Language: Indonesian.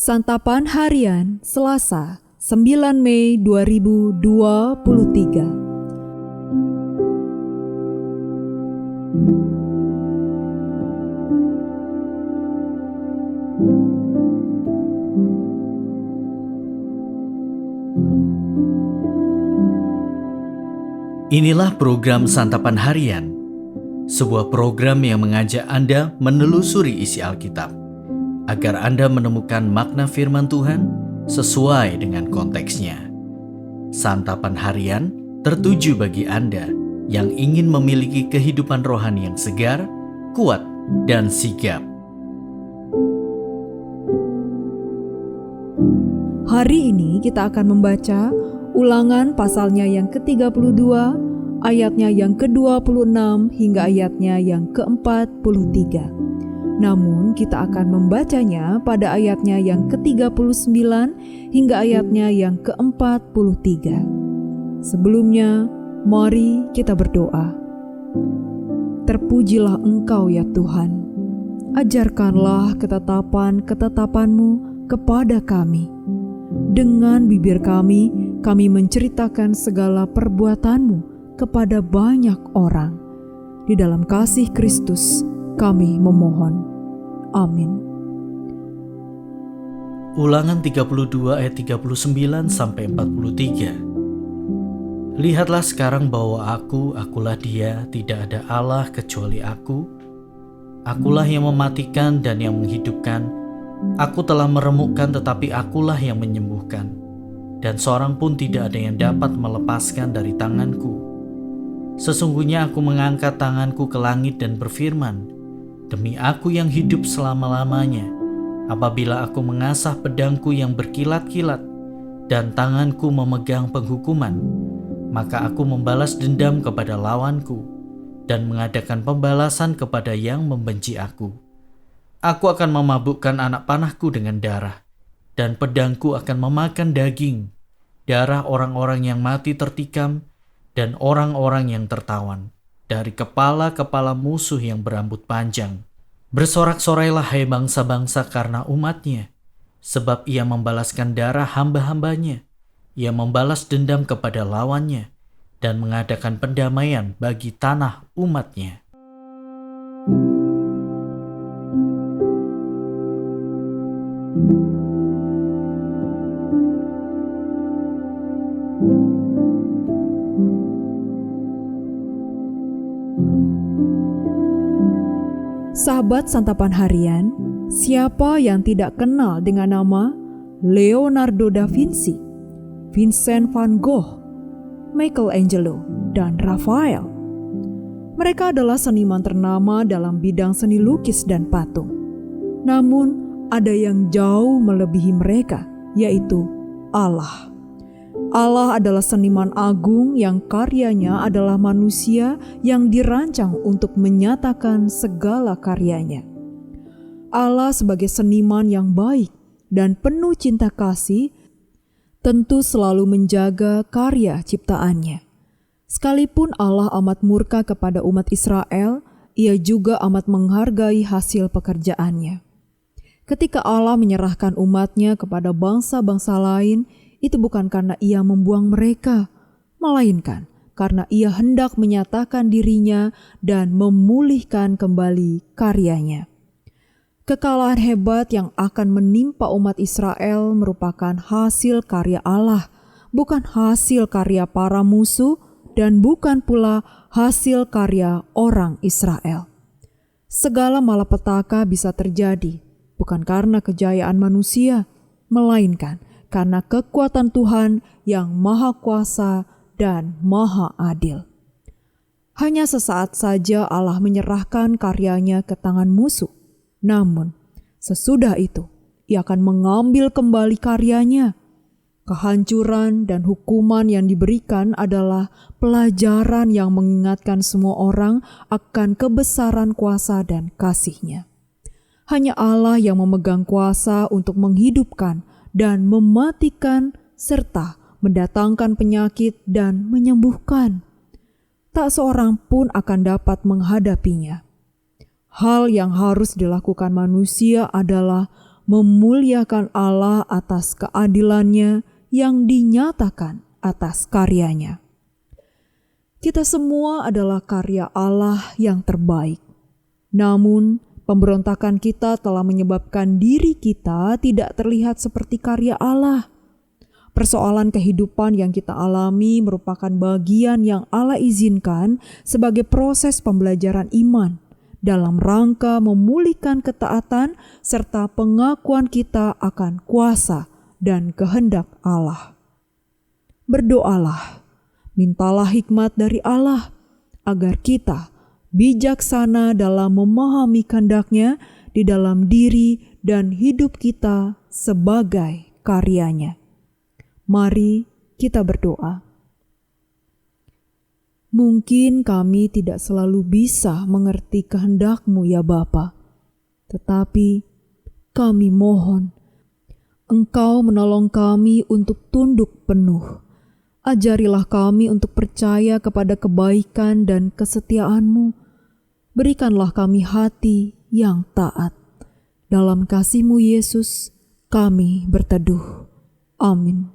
Santapan Harian Selasa 9 Mei 2023. Inilah program Santapan Harian, sebuah program yang mengajak Anda menelusuri isi Alkitab agar Anda menemukan makna firman Tuhan sesuai dengan konteksnya. Santapan Harian tertuju bagi Anda yang ingin memiliki kehidupan rohani yang segar, kuat, dan sigap. Hari ini kita akan membaca Ulangan pasalnya yang ke-32, ayatnya yang ke-26 hingga ayatnya yang ke-43. Namun kita akan membacanya pada ayatnya yang ke-39 hingga ayatnya yang ke-43. Sebelumnya, mari kita berdoa. Terpujilah Engkau ya Tuhan. Ajarkanlah ketetapan-ketetapan-Mu kepada kami. Dengan bibir kami menceritakan segala perbuatan-Mu kepada banyak orang. Di dalam kasih Kristus kami memohon. Amin. Ulangan 32 ayat 39 sampai 43. Lihatlah sekarang bahwa akulah Dia, tidak ada Allah kecuali Aku. Akulah yang mematikan dan yang menghidupkan. Aku telah meremukkan tetapi Akulah yang menyembuhkan. Dan seorang pun tidak ada yang dapat melepaskan dari tanganku. Sesungguhnya Aku mengangkat tanganku ke langit dan berfirman, demi Aku yang hidup selama-lamanya, apabila Aku mengasah pedangku yang berkilat-kilat dan tanganku memegang penghukuman, maka Aku membalas dendam kepada lawanku dan mengadakan pembalasan kepada yang membenci Aku. Aku akan memabukkan anak panahku dengan darah, dan pedangku akan memakan daging, darah orang-orang yang mati tertikam dan orang-orang yang tertawan, dari kepala-kepala musuh yang berambut panjang. Bersorak-sorailah hai bangsa-bangsa karena umatnya, sebab ia membalaskan darah hamba-hambanya. Ia membalas dendam kepada lawannya dan mengadakan pendamaian bagi tanah umatnya. Sahabat Santapan Harian, siapa yang tidak kenal dengan nama Leonardo da Vinci, Vincent van Gogh, Michelangelo, dan Raphael? Mereka adalah seniman ternama dalam bidang seni lukis dan patung. Namun, ada yang jauh melebihi mereka, yaitu Allah. Allah adalah seniman agung yang karyanya adalah manusia yang dirancang untuk menyatakan segala karyanya. Allah sebagai seniman yang baik dan penuh cinta kasih tentu selalu menjaga karya ciptaannya. Sekalipun Allah amat murka kepada umat Israel, Ia juga amat menghargai hasil pekerjaannya. Ketika Allah menyerahkan umatnya kepada bangsa-bangsa lain, itu bukan karena Ia membuang mereka, melainkan karena Ia hendak menyatakan dirinya dan memulihkan kembali karyanya. Kekalahan hebat yang akan menimpa umat Israel merupakan hasil karya Allah, bukan hasil karya para musuh dan bukan pula hasil karya orang Israel. Segala malapetaka bisa terjadi, bukan karena kejayaan manusia, melainkan karena kekuatan Tuhan yang Maha Kuasa dan Maha Adil. Hanya sesaat saja Allah menyerahkan karyanya ke tangan musuh. Namun, sesudah itu, Ia akan mengambil kembali karyanya. Kehancuran dan hukuman yang diberikan adalah pelajaran yang mengingatkan semua orang akan kebesaran kuasa dan kasih-Nya. Hanya Allah yang memegang kuasa untuk menghidupkan dan mematikan serta mendatangkan penyakit dan menyembuhkan. Tak seorang pun akan dapat menghadapinya. Hal yang harus dilakukan manusia adalah memuliakan Allah atas keadilannya yang dinyatakan atas karyanya. Kita semua adalah karya Allah yang terbaik. Namun, pemberontakan kita telah menyebabkan diri kita tidak terlihat seperti karya Allah. Persoalan kehidupan yang kita alami merupakan bagian yang Allah izinkan sebagai proses pembelajaran iman dalam rangka memulihkan ketaatan serta pengakuan kita akan kuasa dan kehendak Allah. Berdoalah, mintalah hikmat dari Allah agar kita bijaksana dalam memahami kehendak-Nya di dalam diri dan hidup kita sebagai karyanya. Mari kita berdoa. Mungkin kami tidak selalu bisa mengerti kehendak-Mu ya Bapa, tetapi kami mohon Engkau menolong kami untuk tunduk penuh. Ajarilah kami untuk percaya kepada kebaikan dan kesetiaan-Mu. Berikanlah kami hati yang taat. Dalam kasih-Mu Yesus, kami berteduh. Amin.